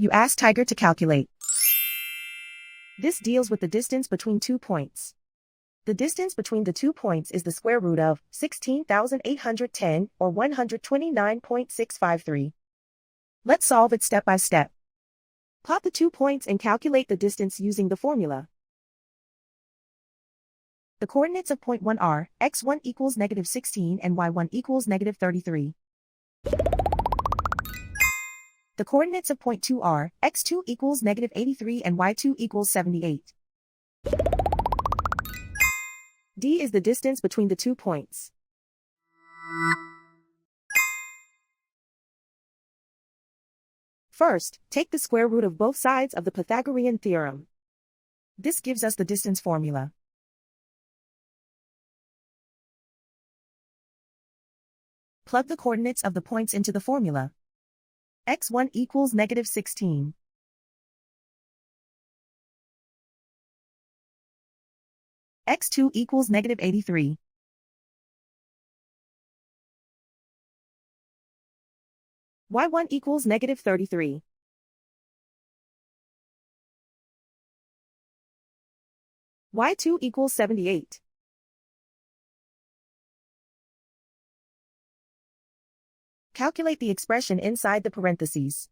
You ask Tiger to calculate. This deals with the distance between 2 points. The distance between the 2 points is the square root of 16,810 or 129.653. Let's solve it step by step. Plot the 2 points and calculate the distance using the formula. The coordinates of point 1 are x1 equals -16 and y1 equals -33. The coordinates of point 2 are x2 equals -83 and y2 equals 78. D is the distance between the 2 points. First, take the square root of both sides of the Pythagorean theorem. This gives us the distance formula. Plug the coordinates of the points into the formula. x1 equals -16. x2 equals -83. y1 equals -33. y2 equals 78. Calculate the expression inside the parentheses.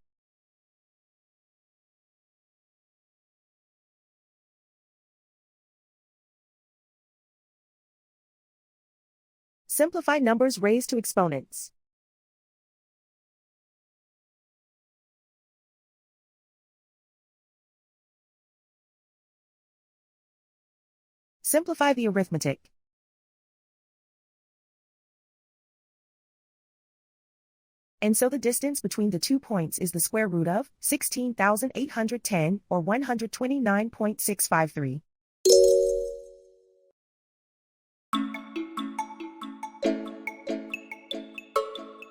Simplify numbers raised to exponents. Simplify the arithmetic. And so the distance between the 2 points is the square root of 16,810 or 129.653.